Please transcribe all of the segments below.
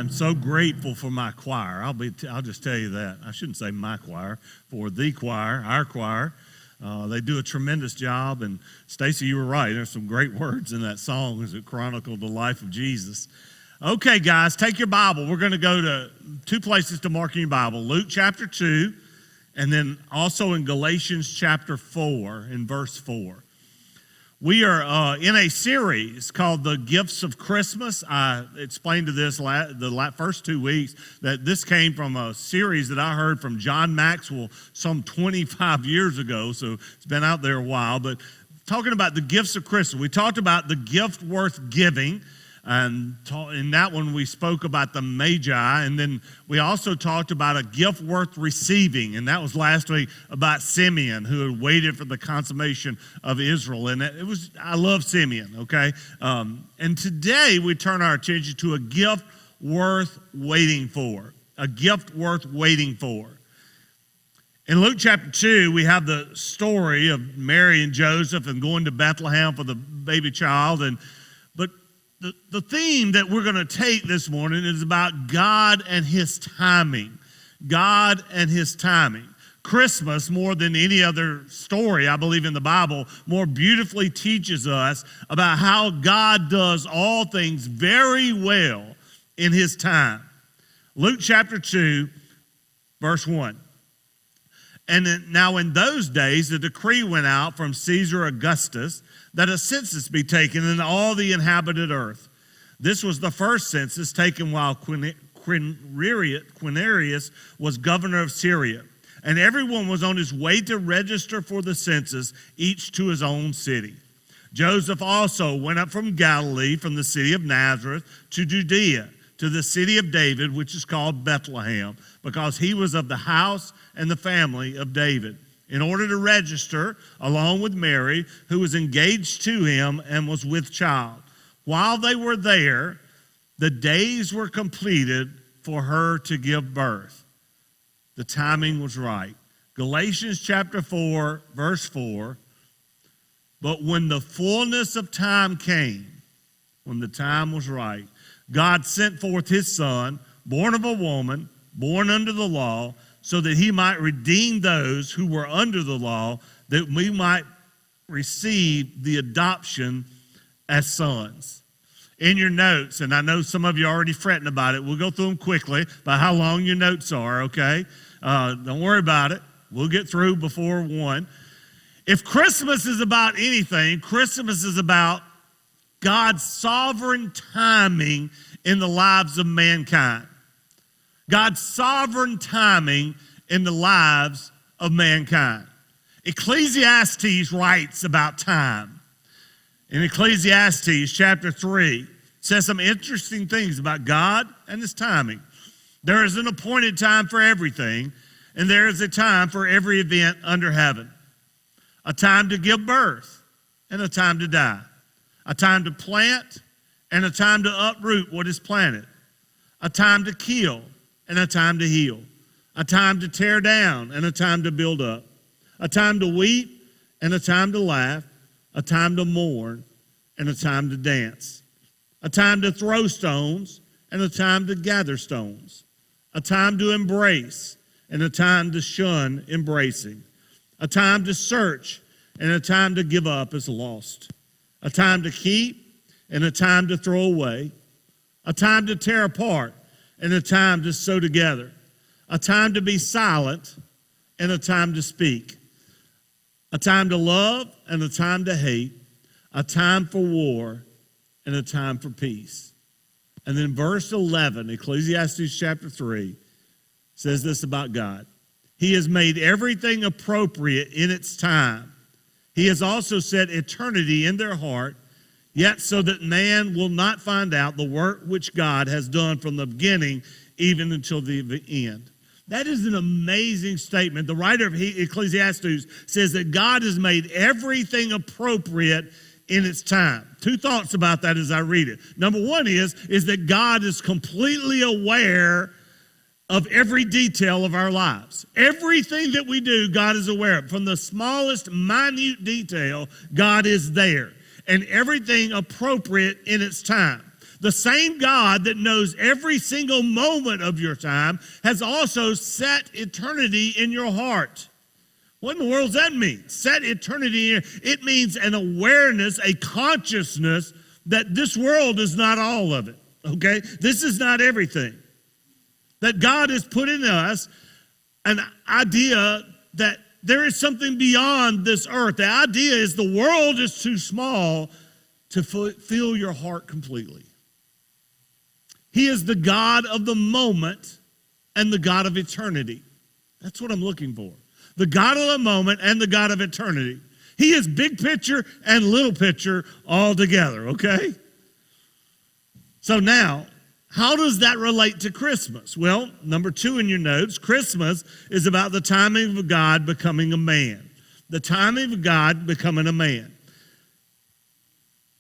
I'm so grateful for my choir. I'll just tell you that. I shouldn't say my choir, for the choir, our choir. They do a tremendous job. And Stacy, you were right. There's some great words in that song as it chronicled the life of Jesus. Okay, guys, take your Bible. We're going to go to two places to mark in your Bible. Luke chapter 2, and then also in Galatians chapter 4, in verse 4. We are in a series called The Gifts of Christmas. I explained to this the first 2 weeks that this came from a series that I heard from John Maxwell some 25 years ago, so it's been out there a while. But talking about the gifts of Christmas, we talked about the gift worth giving. And in that one, we spoke about the Magi, and then we also talked about a gift worth receiving, and that was last week about Simeon, who had waited for the consummation of Israel. And I love Simeon, okay? And today we turn our attention to a gift worth waiting for, a gift worth waiting for. In Luke chapter 2, we have the story of Mary and Joseph and going to Bethlehem for the baby child, but the theme that we're going to take this morning is about God and His timing. God and His timing. Christmas, more than any other story, I believe, in the Bible, more beautifully teaches us about how God does all things very well in His time. Luke chapter 2, verse 1. And now in those days, the decree went out from Caesar Augustus that a census be taken in all the inhabited earth. This was the first census taken while Quirinius was governor of Syria. And everyone was on his way to register for the census, each to his own city. Joseph also went up from Galilee, from the city of Nazareth, to Judea, to the city of David, which is called Bethlehem, because he was of the house and the family of David, in order to register along with Mary, who was engaged to him and was with child. While they were there, the days were completed for her to give birth. The timing was right. Galatians chapter 4, verse 4. But when the fullness of time came, when the time was right, God sent forth his Son, born of a woman, born under the law, so that he might redeem those who were under the law, that we might receive the adoption as sons. In your notes, and I know some of you are already fretting about it, we'll go through them quickly by how long your notes are, okay? Don't worry about it. We'll get through before 1. If Christmas is about anything, Christmas is about God's sovereign timing in the lives of mankind. God's sovereign timing in the lives of mankind. Ecclesiastes writes about time. In Ecclesiastes chapter 3, says some interesting things about God and his timing. There is an appointed time for everything, and there is a time for every event under heaven. A time to give birth and a time to die. A time to plant and a time to uproot what is planted. A time to kill and a time to heal. A time to tear down and a time to build up. A time to weep and a time to laugh. A time to mourn and a time to dance. A time to throw stones and a time to gather stones. A time to embrace and a time to shun embracing. A time to search and a time to give up as lost. A time to keep and a time to throw away. A time to tear apart and a time to sew together. A time to be silent and a time to speak. A time to love and a time to hate. A time for war and a time for peace. And then verse 11, Ecclesiastes chapter 3, says this about God. He has made everything appropriate in its time. He has also set eternity in their heart, yet so that man will not find out the work which God has done from the beginning even until the end. That is an amazing statement. The writer of Ecclesiastes says that God has made everything appropriate in its time. 2 thoughts about that as I read it. Number 1 is that God is completely aware of every detail of our lives. Everything that we do, God is aware of. From the smallest minute detail, God is there. And everything appropriate in its time. The same God that knows every single moment of your time has also set eternity in your heart. What in the world does that mean? Set eternity in. It means an awareness, a consciousness that this world is not all of it, okay? This is not everything. That God has put in us an idea that there is something beyond this earth. The idea is the world is too small to fill your heart completely. He is the God of the moment and the God of eternity. That's what I'm looking for. The God of the moment and the God of eternity. He is big picture and little picture all together, okay? So now, how does that relate to Christmas? Well, number 2 in your notes, Christmas is about the timing of God becoming a man. The timing of God becoming a man.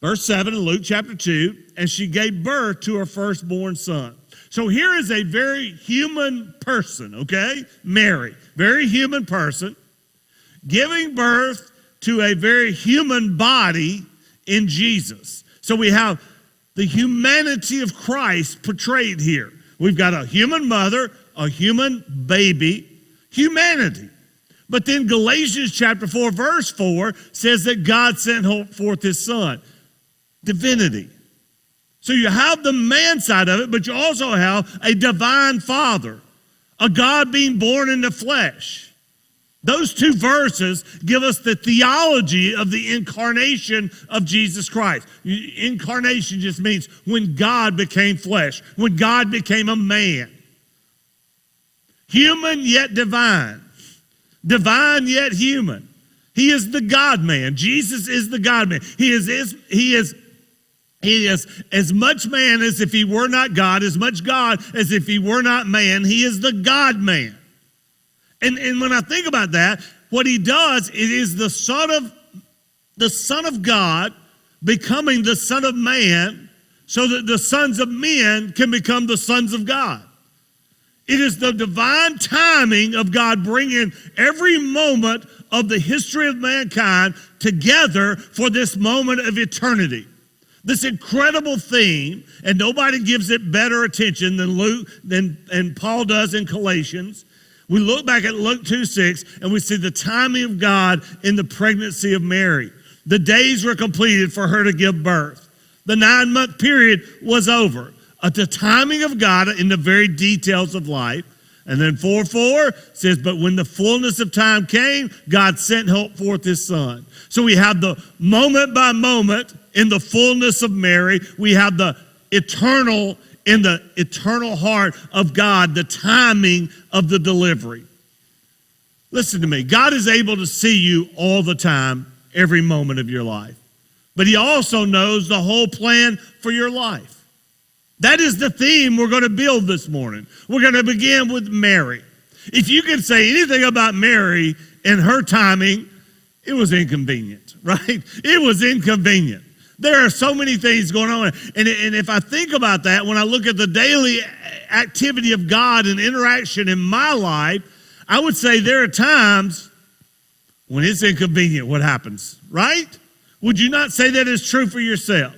Verse 7 in Luke chapter 2, and she gave birth to her firstborn son. So here is a very human person, okay? Mary, very human person, giving birth to a very human body in Jesus. So we have the humanity of Christ portrayed here. We've got a human mother, a human baby, humanity. But then Galatians chapter 4, verse 4 says that God sent forth his son, divinity. So you have the man side of it, but you also have a divine father, a God being born in the flesh. Those 2 verses give us the theology of the incarnation of Jesus Christ. Incarnation just means when God became flesh, when God became a man. Human yet divine. Divine yet human. He is the God-man. Jesus is the God-man. He is He is as much man as if he were not God, as much God as if he were not man. He is the God-man. And when I think about that, what he does, it is the Son of God becoming the Son of Man so that the sons of men can become the sons of God. It is the divine timing of God bringing every moment of the history of mankind together for this moment of eternity. This incredible theme, and nobody gives it better attention than Luke and Paul does in Galatians. We look back at Luke 2:6 and we see the timing of God in the pregnancy of Mary. The days were completed for her to give birth. The 9-month period was over. At the timing of God in the very details of life. And then 4:4 says, but when the fullness of time came, God sent forth his son. So we have the moment by moment in the fullness of Mary. We have the eternal in the eternal heart of God, the timing of the delivery. Listen to me. God is able to see you all the time, every moment of your life. But he also knows the whole plan for your life. That is the theme we're going to build this morning. We're going to begin with Mary. If you could say anything about Mary and her timing, it was inconvenient, right? It was inconvenient. There are so many things going on. And if I think about that, when I look at the daily activity of God and interaction in my life, I would say there are times when it's inconvenient what happens, right? Would you not say that is true for yourself?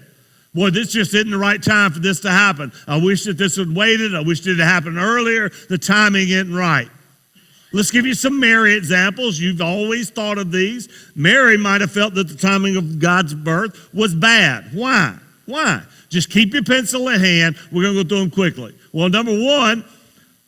Boy, this just isn't the right time for this to happen. I wish that this had waited. I wish it had happened earlier. The timing isn't right. Let's give you some Mary examples. You've always thought of these. Mary might have felt that the timing of God's birth was bad. Why? Why? Just keep your pencil in hand. We're going to go through them quickly. Well, number one,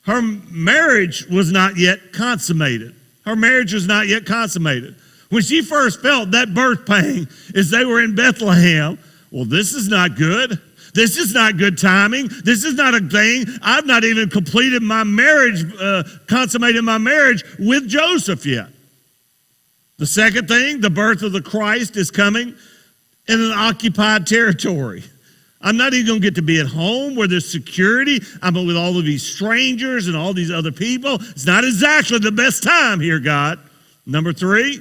her marriage was not yet consummated. Her marriage was not yet consummated. When she first felt that birth pain as they were in Bethlehem, well, this is not good. This is not good timing. This is not a thing. I've not even completed my marriage, consummated my marriage with Joseph yet. The second thing, the birth of the Christ is coming in an occupied territory. I'm not even going to get to be at home where there's security. I'm with all of these strangers and all these other people. It's not exactly the best time here, God. Number three,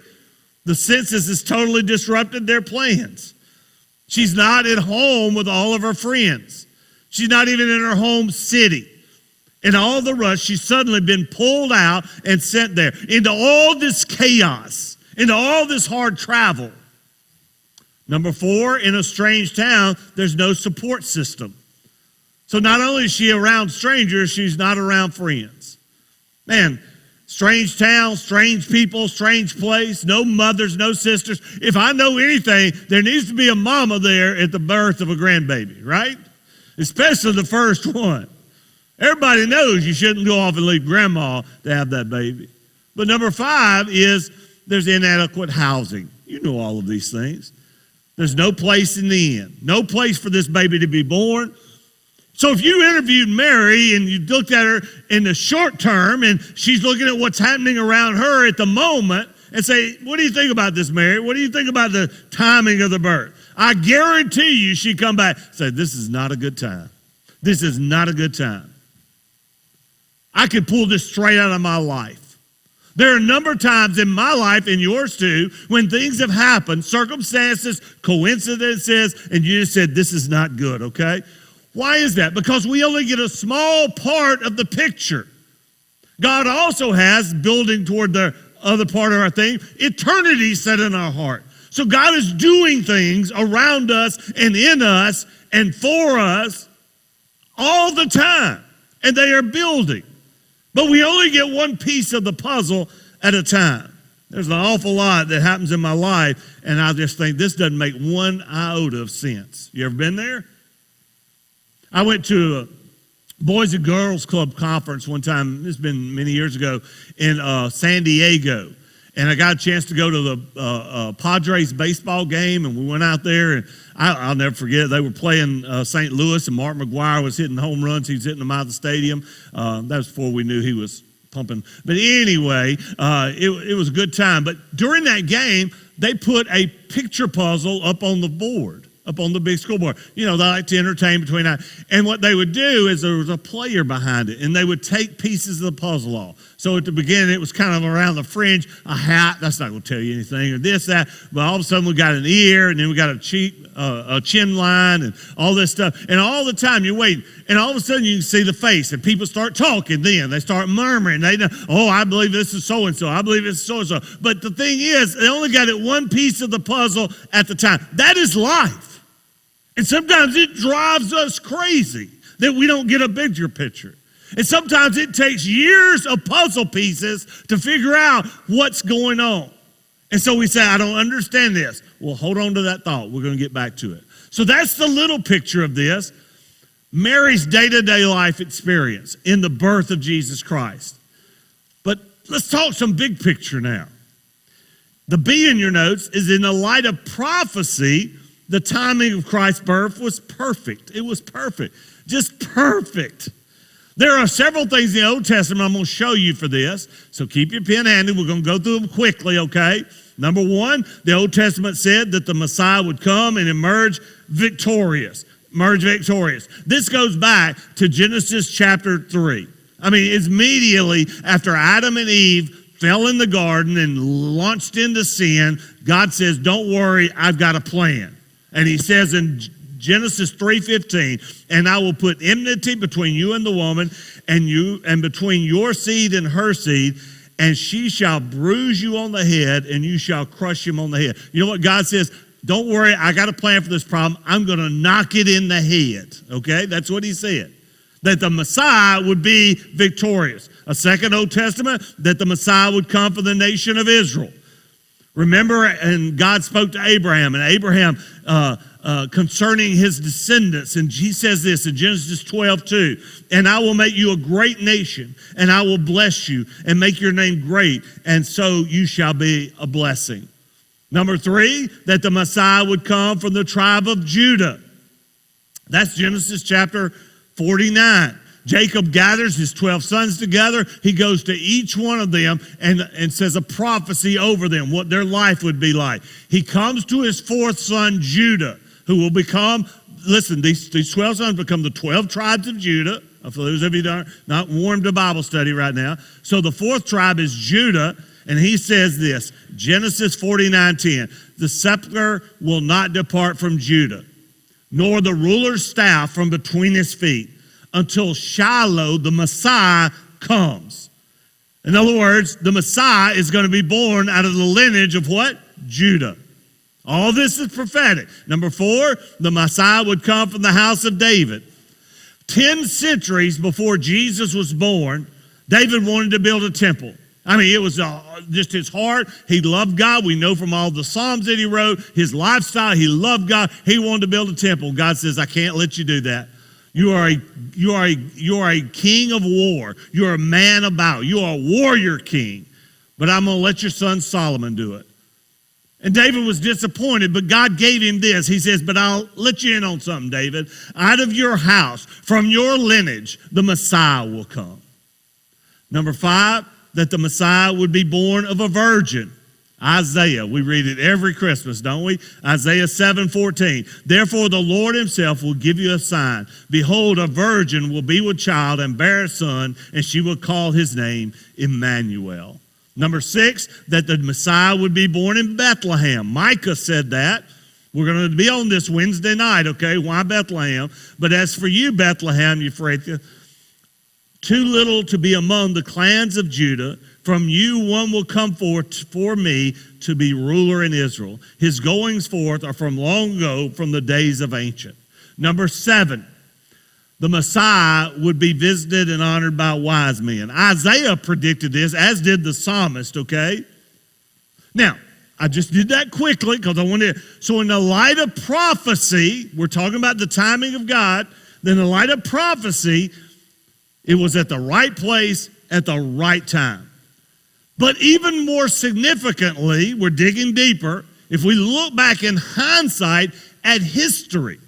the census has totally disrupted their plans. She's not at home with all of her friends. She's not even in her home city. In all the rush, she's suddenly been pulled out and sent there into all this chaos, into all this hard travel. Number four, in a strange town, there's no support system. So not only is she around strangers, she's not around friends. Man, strange town, strange people, strange place, no mothers, no sisters. If I know anything, there needs to be a mama there at the birth of a grandbaby, right? Especially the first one. Everybody knows you shouldn't go off and leave grandma to have that baby. But number five is there's inadequate housing. You know all of these things. There's no place in the inn, no place for this baby to be born. So if you interviewed Mary and you looked at her in the short term and she's looking at what's happening around her at the moment and say, what do you think about this, Mary? What do you think about the timing of the birth? I guarantee you she'd come back and say, this is not a good time. This is not a good time. I could pull this straight out of my life. There are a number of times in my life, and yours too, when things have happened, circumstances, coincidences, and you just said, this is not good, okay? Why is that? Because we only get a small part of the picture. God also has, building toward the other part of our thing, eternity set in our heart. So God is doing things around us and in us and for us all the time. And they are building. But we only get one piece of the puzzle at a time. There's an awful lot that happens in my life, and I just think this doesn't make one iota of sense. You ever been there? I went to a Boys and Girls Club conference one time, it's been many years ago, in San Diego. And I got a chance to go to the Padres baseball game, and we went out there, and I'll never forget it. They were playing St. Louis, and Mark McGuire was hitting home runs. He was hitting them out of the stadium. That was before we knew he was pumping. But anyway, it was a good time. But during that game, they put a picture puzzle up on the board. up on the big scoreboard. You know, they like to entertain between that. And what they would do is there was a player behind it, and they would take pieces of the puzzle off. So at the beginning, it was kind of around the fringe, a hat. That's not going to tell you anything, or this, that. But all of a sudden, we got an ear, and then we got a chin line, and all this stuff. And all the time, you're waiting. And all of a sudden, you can see the face, and people start talking then. They start murmuring. They know, oh, I believe this is so-and-so. I believe it's so-and-so. But the thing is, they only got it one piece of the puzzle at the time. That is life. And sometimes it drives us crazy that we don't get a bigger picture. And sometimes it takes years of puzzle pieces to figure out what's going on. And so we say, I don't understand this. Well, hold on to that thought. We're going to get back to it. So that's the little picture of this. Mary's day-to-day life experience in the birth of Jesus Christ. But let's talk some big picture now. The B in your notes is in the light of prophecy. The timing of Christ's birth was perfect. It was perfect. Just perfect. There are several things in the Old Testament I'm going to show you for this. So keep your pen handy. We're going to go through them quickly, okay? Number one, the Old Testament said that the Messiah would come and emerge victorious. This goes back to Genesis chapter 3. I mean, it's immediately after Adam and Eve fell in the garden and launched into sin, God says, don't worry, I've got a plan. And he says in Genesis 3:15, and I will put enmity between you and the woman, and between your seed and her seed, and she shall bruise you on the head, and you shall crush him on the head. You know what God says? Don't worry, I got a plan for this problem. I'm going to knock it in the head. Okay? That's what he said. That the Messiah would be victorious. A second Old Testament, that the Messiah would come for the nation of Israel. Remember, and God spoke to Abraham, and Abraham concerning his descendants, and he says this in Genesis 12:2, and I will make you a great nation, and I will bless you, and make your name great, and so you shall be a blessing. Number three, that the Messiah would come from the tribe of Judah. That's Genesis chapter 49. Jacob gathers his 12 sons together. He goes to each one of them and says a prophecy over them, what their life would be like. He comes to his fourth son, Judah, who will become, listen, these 12 sons become the 12 tribes of Judah. For those of you that are not warmed to Bible study right now. So the fourth tribe is Judah, and he says this, Genesis 49:10, the scepter will not depart from Judah, nor the ruler's staff from between his feet, until Shiloh, the Messiah, comes. In other words, the Messiah is going to be born out of the lineage of what? Judah. All this is prophetic. Number four, the Messiah would come from the house of David. 10 centuries before Jesus was born, David wanted to build a temple. I mean, it was just his heart. He loved God. We know from all the Psalms that he wrote, his lifestyle, he loved God. He wanted to build a temple. God says, I can't let you do that. You are a king of war. You're a man of battle. You are a warrior king. But I'm going to let your son Solomon do it. And David was disappointed, but God gave him this. He says, but I'll let you in on something, David. Out of your house, from your lineage, the Messiah will come. Number five, that the Messiah would be born of a virgin. Isaiah, we read it every Christmas, don't we? Isaiah 7:14. Therefore the Lord himself will give you a sign. Behold, a virgin will be with child and bear a son, and she will call his name Emmanuel. Number six, that the Messiah would be born in Bethlehem. Micah said that. We're going to be on this Wednesday night, okay? Why Bethlehem? But as for you, Bethlehem, Euphrates, too little to be among the clans of Judah. From you one will come forth for me to be ruler in Israel. His goings forth are from long ago, from the days of ancient. Number seven, the Messiah would be visited and honored by wise men. Isaiah predicted this, as did the psalmist, okay? Now, I just did that quickly because I wanted to. So in the light of prophecy, we're talking about the timing of God. Then in the light of prophecy, it was at the right place at the right time. But even more significantly, we're digging deeper, if we look back in hindsight at history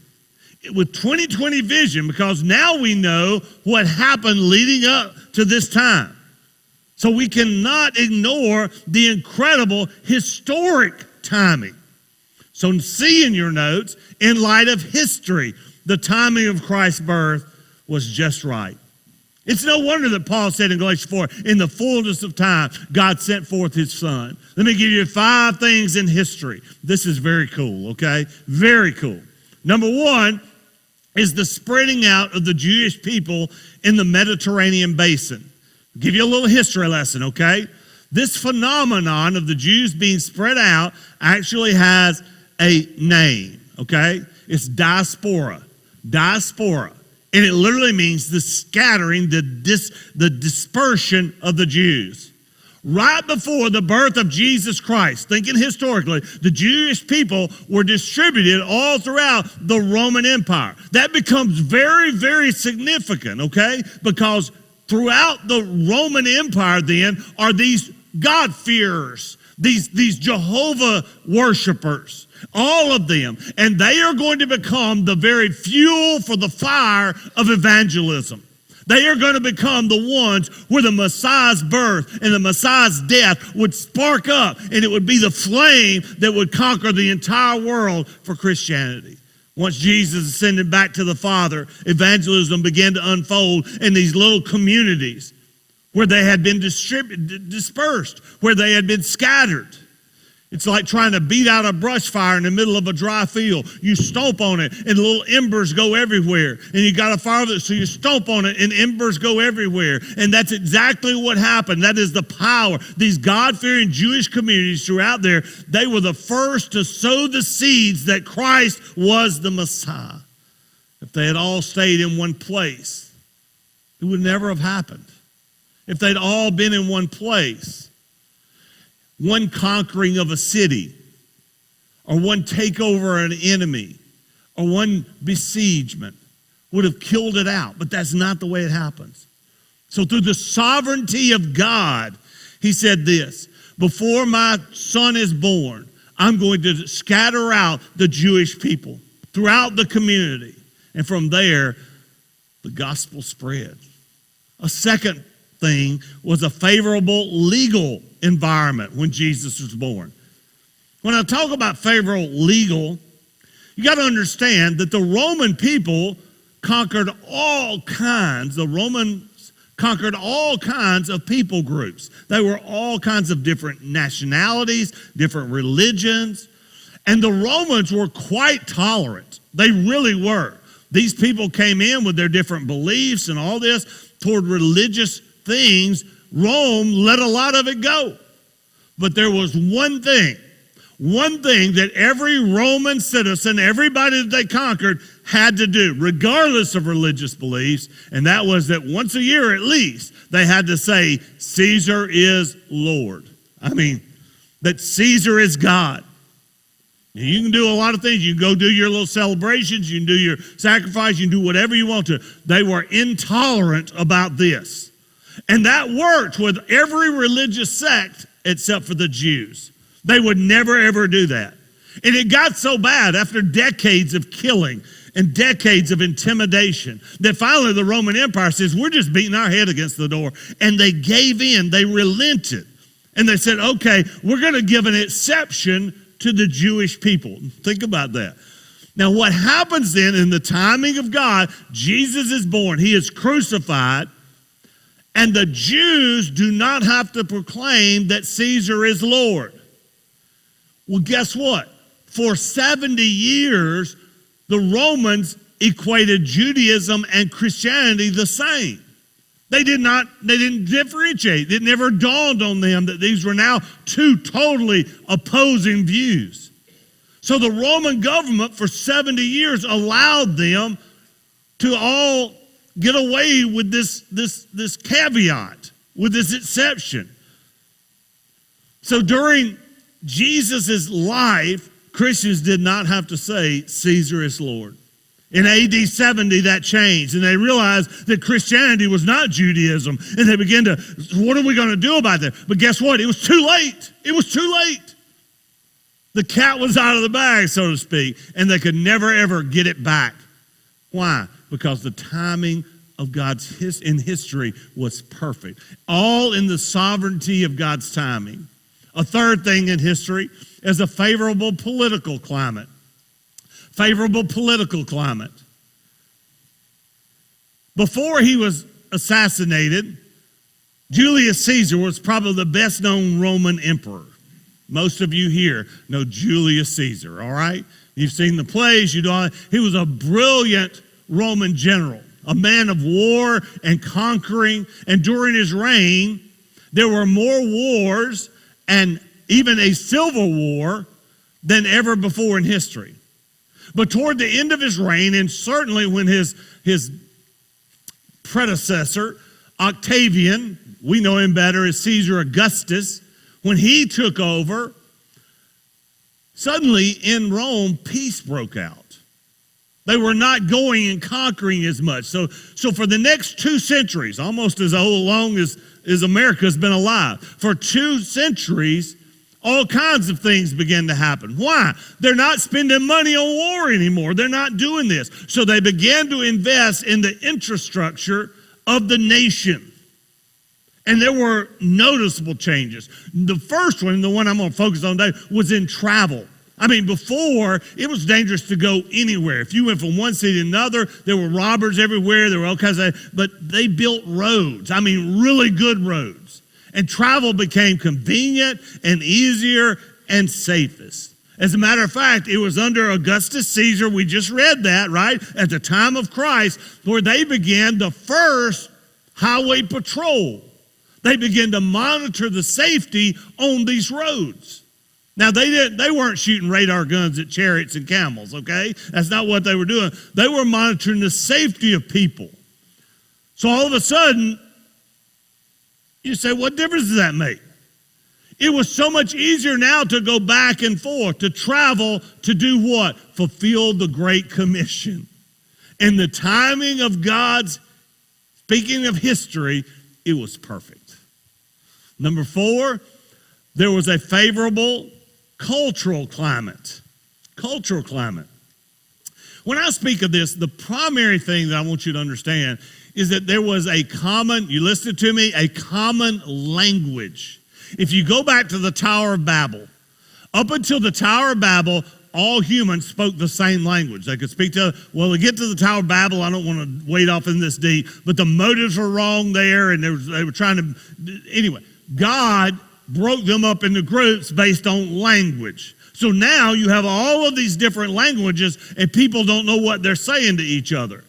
with 2020 vision, because now we know what happened leading up to this time. So we cannot ignore the incredible historic timing. So see in your notes, in light of history, the timing of Christ's birth was just right. It's no wonder that Paul said in Galatians 4, in the fullness of time, God sent forth his son. Let me give you 5 things in history. This is very cool, okay? Very cool. Number 1 is the spreading out of the Jewish people in the Mediterranean basin. I'll give you a little history lesson, okay? This phenomenon of the Jews being spread out actually has a name, okay? It's diaspora. Diaspora. And it literally means the scattering, the dispersion of the Jews. Right before the birth of Jesus Christ, thinking historically, the Jewish people were distributed all throughout the Roman Empire. That becomes very, very significant, okay? Because throughout the Roman Empire then are these God-fearers, these Jehovah worshipers, all of them. And they are going to become the very fuel for the fire of evangelism. They are going to become the ones where the Messiah's birth and the Messiah's death would spark up, and it would be the flame that would conquer the entire world for Christianity. Once Jesus ascended back to the Father, evangelism began to unfold in these little communities where they had been dispersed, where they had been scattered. It's like trying to beat out a brush fire in the middle of a dry field. You stomp on it, and little embers go everywhere. And you got a fire, so you stomp on it, and embers go everywhere. And that's exactly what happened. That is the power. These God-fearing Jewish communities throughout there, they were the first to sow the seeds that Christ was the Messiah. If they had all stayed in one place, it would never have happened. If they'd all been in one place, one conquering of a city, or one takeover of an enemy, or one besiegement would have killed it out. But that's not the way it happens. So through the sovereignty of God, he said this: before my son is born, I'm going to scatter out the Jewish people throughout the community. And from there, the gospel spread. A second thing was a favorable legal environment when Jesus was born. When I talk about favorable legal, you got to understand that the Roman people conquered all kinds. The Romans conquered all kinds of people groups. They were all kinds of different nationalities, different religions, and the Romans were quite tolerant. They really were. These people came in with their different beliefs and all this toward religious things. Rome let a lot of it go. But there was one thing that every Roman citizen, everybody that they conquered, had to do, regardless of religious beliefs, and that was that once a year at least, they had to say, Caesar is Lord. I mean, that Caesar is God. You can do a lot of things. You can go do your little celebrations. You can do your sacrifice. You can do whatever you want to. They were intolerant about this. And that worked with every religious sect except for the Jews. They would never, ever do that. And it got so bad after decades of killing and decades of intimidation that finally the Roman Empire says, we're just beating our head against the door. And they gave in. They relented. And they said, okay, we're going to give an exception to the Jewish people. Think about that. Now, what happens then in the timing of God, Jesus is born. He is crucified. And the Jews do not have to proclaim that Caesar is Lord. Well, guess what? For 70 years, the Romans equated Judaism and Christianity the same. They didn't differentiate. It never dawned on them that these were now two totally opposing views. So the Roman government for 70 years allowed them to all get away with this caveat, with this exception. So during Jesus' life, Christians did not have to say, Caesar is Lord. In AD 70, that changed, and they realized that Christianity was not Judaism, and they began to, what are we going to do about that? But guess what? It was too late. It was too late. The cat was out of the bag, so to speak, and they could never, ever get it back. Why? Because the timing of God's in history was perfect. All in the sovereignty of God's timing. A third thing in history is a favorable political climate. Favorable political climate. Before he was assassinated, Julius Caesar was probably the best known Roman emperor. Most of you here know Julius Caesar, all right? You've seen the plays, you know, he was a brilliant Roman general, a man of war and conquering, and during his reign, there were more wars and even a civil war than ever before in history. But toward the end of his reign, and certainly when his predecessor, Octavian, we know him better as Caesar Augustus, when he took over, suddenly in Rome, peace broke out. They were not going and conquering as much. So for the next 2 centuries, almost as long as America's been alive, for 2 centuries, all kinds of things began to happen. Why? They're not spending money on war anymore. They're not doing this. So they began to invest in the infrastructure of the nation. And there were noticeable changes. The first one, the one I'm going to focus on today, was in travel. I mean, before, it was dangerous to go anywhere. If you went from one city to another, there were robbers everywhere. There were all kinds of, but they built roads. I mean, really good roads. And travel became convenient and easier and safest. As a matter of fact, it was under Augustus Caesar, we just read that, right? At the time of Christ, where they began the first highway patrol. They began to monitor the safety on these roads. Now, they weren't shooting radar guns at chariots and camels, okay? That's not what they were doing. They were monitoring the safety of people. So all of a sudden, you say, what difference does that make? It was so much easier now to go back and forth, to travel, to do what? Fulfill the Great Commission. And the timing of God's, speaking of history, it was perfect. Number 4, there was a favorable cultural climate. Cultural climate. When I speak of this, the primary thing that I want you to understand is that there was a common, you listened to me, a common language. If you go back to the Tower of Babel, up until the Tower of Babel, all humans spoke the same language. They could speak to, well, to get to the Tower of Babel, I don't want to wade off in this deep, but the motives were wrong there, and they were trying to, anyway, God broke them up into groups based on language. So now you have all of these different languages, and people don't know what they're saying to each other.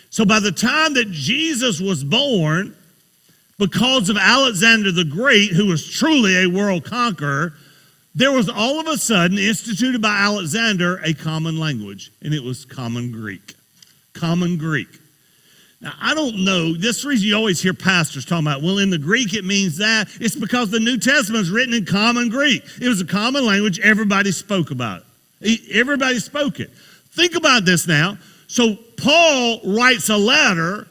So by the time that Jesus was born, because of Alexander the Great, who was truly a world conqueror, there was all of a sudden, instituted by Alexander, a common language, and it was Common Greek. Common Greek. Now, I don't know, this is the reason you always hear pastors talking about, well, in the Greek it means that. It's because the New Testament is written in Common Greek. It was a common language, everybody spoke about it. Everybody spoke it. Think about this now. So Paul writes a letter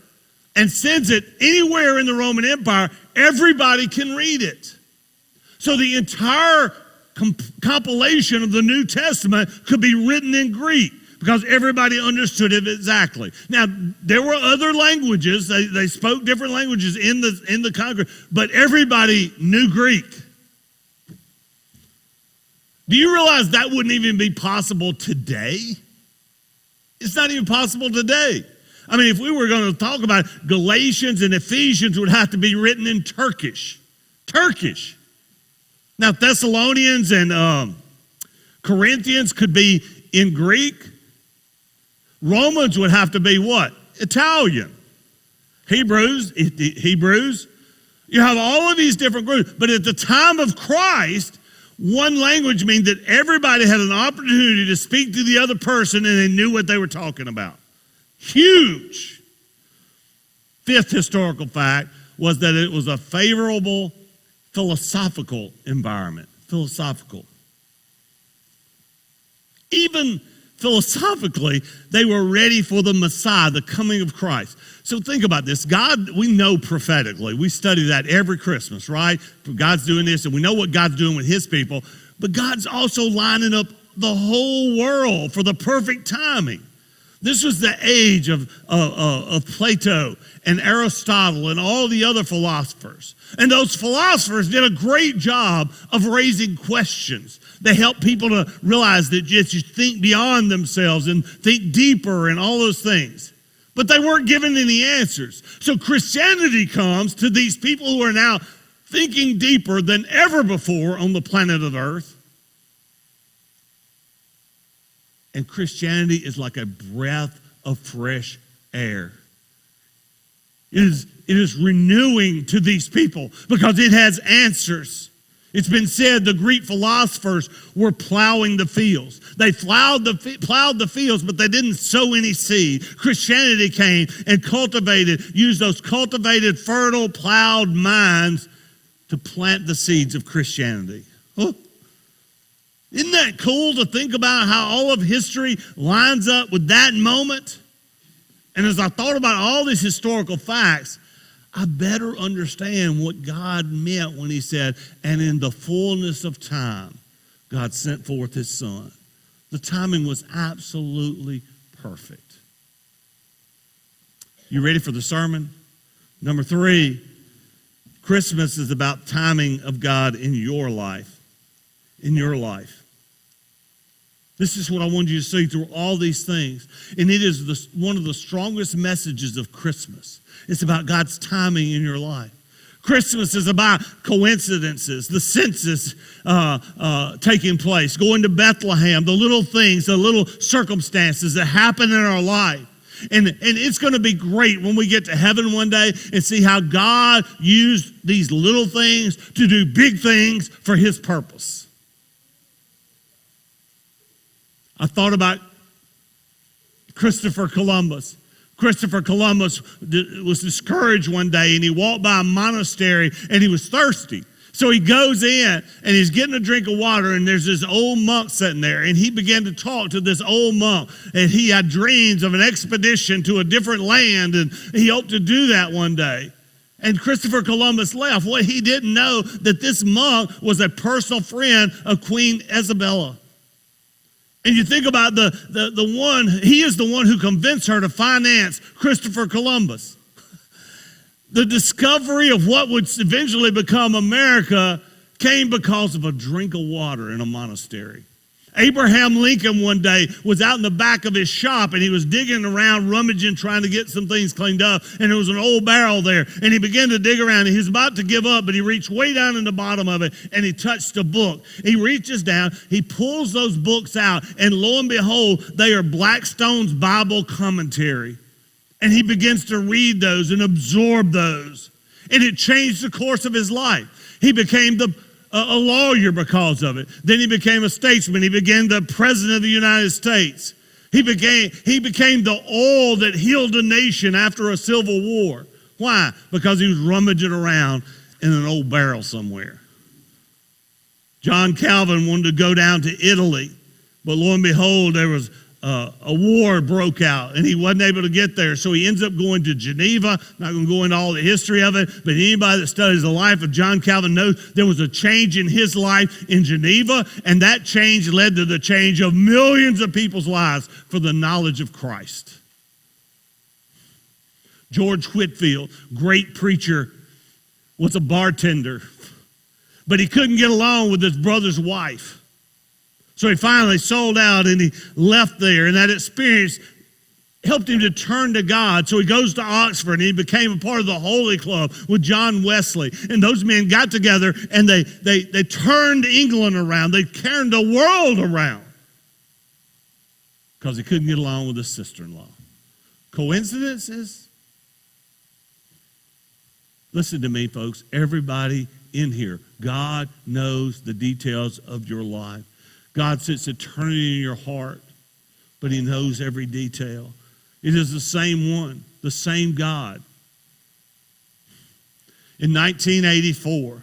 and sends it anywhere in the Roman Empire, everybody can read it. So the entire compilation of the New Testament could be written in Greek because everybody understood it exactly. Now, there were other languages. They spoke different languages in the Congress, but everybody knew Greek. Do you realize that wouldn't even be possible today? It's not even possible today. I mean, if we were going to talk about Galatians and Ephesians would have to be written in Turkish. Turkish. Now, Thessalonians and Corinthians could be in Greek. Romans would have to be what? Italian. Hebrews. You have all of these different groups. But at the time of Christ, one language means that everybody had an opportunity to speak to the other person and they knew what they were talking about. Huge. 5th historical fact was that it was a favorable philosophical environment. Philosophical. Even philosophically, they were ready for the Messiah, the coming of Christ. So think about this. God, we know prophetically. We study that every Christmas, right? God's doing this, and we know what God's doing with his people. But God's also lining up the whole world for the perfect timing. This was the age of Plato and Aristotle and all the other philosophers. And those philosophers did a great job of raising questions. They helped people to realize that you think beyond themselves and think deeper and all those things. But they weren't given any answers. So Christianity comes to these people who are now thinking deeper than ever before on the planet of Earth. And Christianity is like a breath of fresh air. It is renewing to these people because it has answers. It's been said the Greek philosophers were plowing the fields. They plowed the fields, but they didn't sow any seed. Christianity came and used those cultivated, fertile, plowed minds to plant the seeds of Christianity. Oh. Isn't that cool to think about how all of history lines up with that moment? And as I thought about all these historical facts, I better understand what God meant when he said, and in the fullness of time, God sent forth his son. The timing was absolutely perfect. You ready for the sermon? Number 3, Christmas is about timing of God in your life. In your life. This is what I want you to see through all these things. And it is one of the strongest messages of Christmas. It's about God's timing in your life. Christmas is about coincidences, the census taking place, going to Bethlehem, the little things, the little circumstances that happen in our life. And it's going to be great when we get to heaven one day and see how God used these little things to do big things for his purpose. I thought about Christopher Columbus. Christopher Columbus was discouraged one day, and he walked by a monastery, and he was thirsty. So he goes in, and he's getting a drink of water, and there's this old monk sitting there, and he began to talk to this old monk, and he had dreams of an expedition to a different land, and he hoped to do that one day. And Christopher Columbus left. Well, he didn't know that this monk was a personal friend of Queen Isabella. And you think about the one, he is the one who convinced her to finance Christopher Columbus. The discovery of what would eventually become America came because of a drink of water in a monastery. Abraham Lincoln one day was out in the back of his shop, and he was digging around, rummaging, trying to get some things cleaned up, and there was an old barrel there, and he began to dig around, and he was about to give up, but he reached way down in the bottom of it, and he touched a book. He reaches down, he pulls those books out, and lo and behold, they are Blackstone's Bible commentary. And he begins to read those and absorb those, and it changed the course of his life. He became a lawyer because of it. Then he became a statesman. He became the president of the United States. He became the oil that healed a nation after a civil war. Why? Because he was rummaging around in an old barrel somewhere. John Calvin wanted to go down to Italy, but lo and behold, there was a war broke out, and he wasn't able to get there. So he ends up going to Geneva. Not going to go into all the history of it, but anybody that studies the life of John Calvin knows there was a change in his life in Geneva, and that change led to the change of millions of people's lives for the knowledge of Christ. George Whitefield, great preacher, was a bartender, but he couldn't get along with his brother's wife. So he finally sold out and he left there, and that experience helped him to turn to God. So he goes to Oxford and he became a part of the Holy Club with John Wesley. And those men got together and they turned England around. They turned the world around because he couldn't get along with his sister-in-law. Coincidences? Listen to me, folks. Everybody in here, God knows the details of your life. God sits eternity in your heart, but he knows every detail. It is the same one, the same God. In 1984,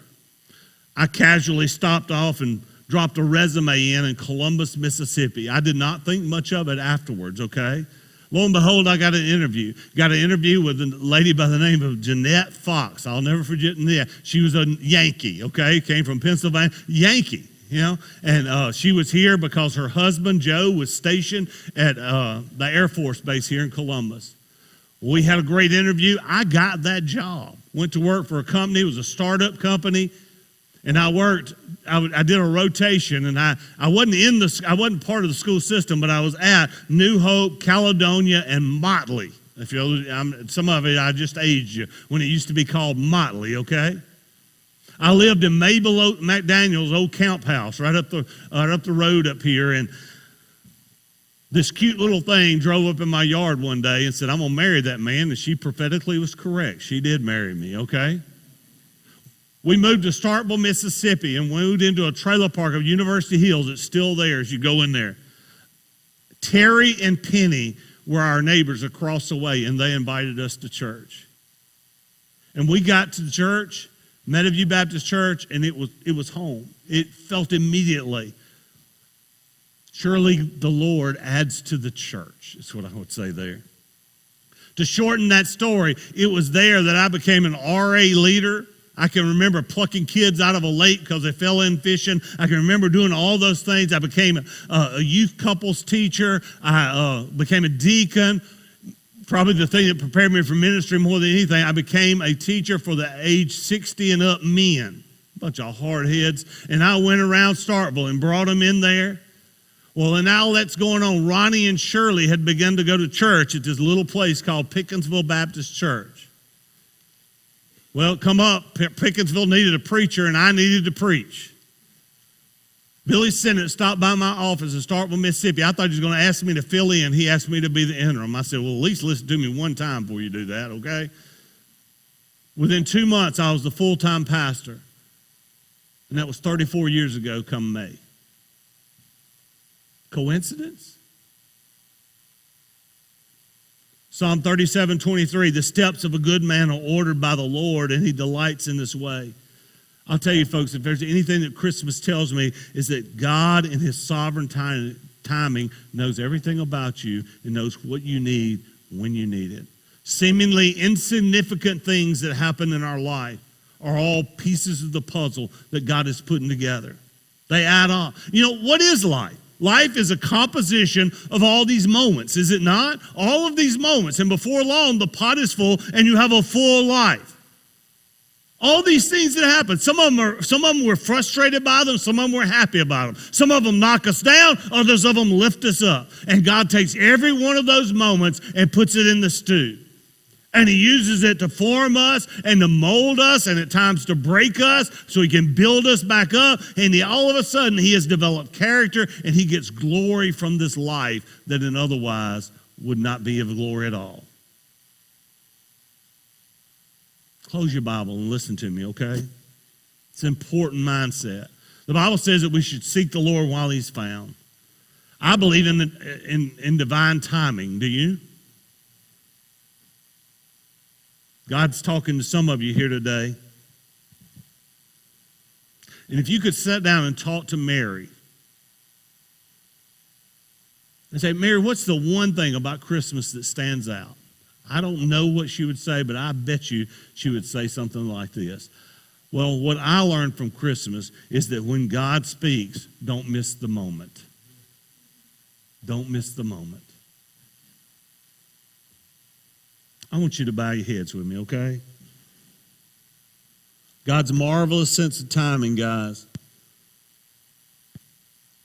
I casually stopped off and dropped a resume in Columbus, Mississippi. I did not think much of it afterwards, okay? Lo and behold, I got an interview. Got an interview with a lady by the name of Jeanette Fox. I'll never forget that. She was a Yankee, okay? Came from Pennsylvania. Yankee. And she was here because her husband, Joe, was stationed at the Air Force Base here in Columbus. We had a great interview. I got that job. Went to work for a company. It was a startup company. And I did a rotation, and I wasn't part of the school system, but I was at New Hope, Caledonia, and Motley. Some of it I just aged you when it used to be called Motley, okay? I lived in Mabel McDaniel's old camp house right up the road up here, and this cute little thing drove up in my yard one day and said, "I'm going to marry that man," and she prophetically was correct. She did marry me, okay? We moved to Starkville, Mississippi, and moved into a trailer park of University Hills. It's still there as you go in there. Terry and Penny were our neighbors across the way, and they invited us to church. And we got to the church, Meadowview Baptist Church, and it was home. It felt immediately. Surely the Lord adds to the church, is what I would say there. To shorten that story, it was there that I became an RA leader. I can remember plucking kids out of a lake because they fell in fishing. I can remember doing all those things. I became a youth couples teacher. I became a deacon. Probably the thing that prepared me for ministry more than anything, I became a teacher for the age 60 and up men. A bunch of hard heads. And I went around Starkville and brought them in there. Well, and now that's going on. Ronnie and Shirley had begun to go to church at this little place called Pickinsville Baptist Church. Well, come up, Pickinsville needed a preacher, and I needed to preach. Billy Sennett stopped by my office in Starkville, Mississippi. I thought he was going to ask me to fill in. He asked me to be the interim. I said, well, at least listen to me one time before you do that, okay? Within 2 months, I was the full-time pastor, and that was 34 years ago come May. Coincidence? Psalm 37:23, the steps of a good man are ordered by the Lord, and he delights in this way. I'll tell you, folks, if there's anything that Christmas tells me is that God in his sovereign timing knows everything about you and knows what you need when you need it. Seemingly insignificant things that happen in our life are all pieces of the puzzle that God is putting together. They add up. What is life? Life is a composition of all these moments, is it not? All of these moments, and before long, the pot is full, and you have a full life. All these things that happen, some of them we're frustrated by them, some of them we're happy about them. Some of them knock us down, others of them lift us up. And God takes every one of those moments and puts it in the stew. And he uses it to form us and to mold us and at times to break us so he can build us back up. And all of a sudden, he has developed character and he gets glory from this life that otherwise would not be of glory at all. Close your Bible and listen to me, okay? It's an important mindset. The Bible says that we should seek the Lord while he's found. I believe in divine timing. Do you? God's talking to some of you here today. And if you could sit down and talk to Mary and say, Mary, what's the one thing about Christmas that stands out? I don't know what she would say, but I bet you she would say something like this. Well, what I learned from Christmas is that when God speaks, don't miss the moment. Don't miss the moment. I want you to bow your heads with me, okay? God's marvelous sense of timing, guys.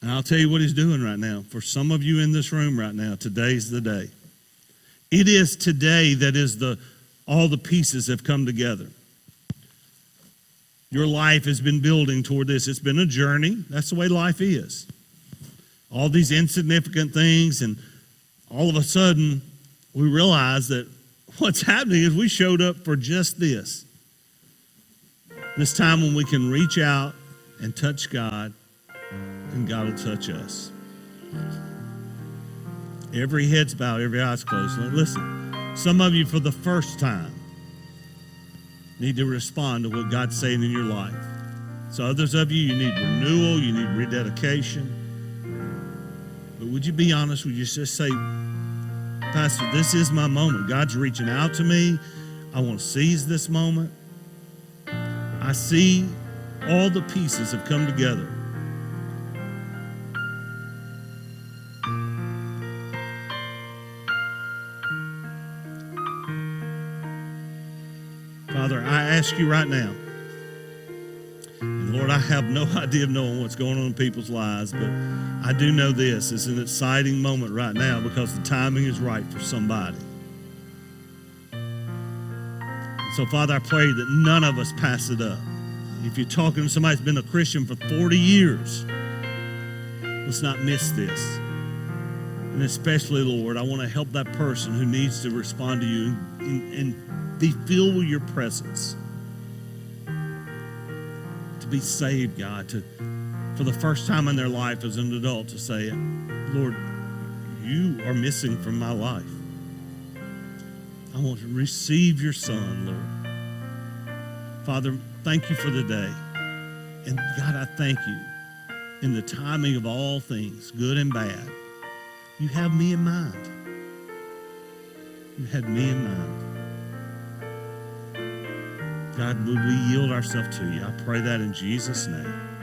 And I'll tell you what he's doing right now. For some of you in this room right now, today's the day. It is today that all the pieces have come together. Your life has been building toward this. It's been a journey. That's the way life is. All these insignificant things, and all of a sudden, we realize that what's happening is we showed up for just this. This time when we can reach out and touch God, and God will touch us. Every head's bowed, every eye's closed. Now listen, some of you for the first time need to respond to what God's saying in your life. So others of you need renewal, you need rededication. But would you be honest? Would you just say, Pastor, this is my moment. God's reaching out to me. I want to seize this moment. I see all the pieces have come together. ask you right now, and Lord, I have no idea of knowing what's going on in people's lives, but I do know this. It's an exciting moment right now because the timing is right for somebody. So, Father, I pray that none of us pass it up. If you're talking to somebody who's been a Christian for 40 years, let's not miss this. And especially, Lord, I want to help that person who needs to respond to you and be filled with your presence. To be saved, God, for the first time in their life as an adult to say, Lord, you are missing from my life. I want to receive your Son, Lord. Father, thank you for the day. And God, I thank you in the timing of all things, good and bad. You have me in mind. You had me in mind. God, would we yield ourselves to you? I pray that in Jesus' name.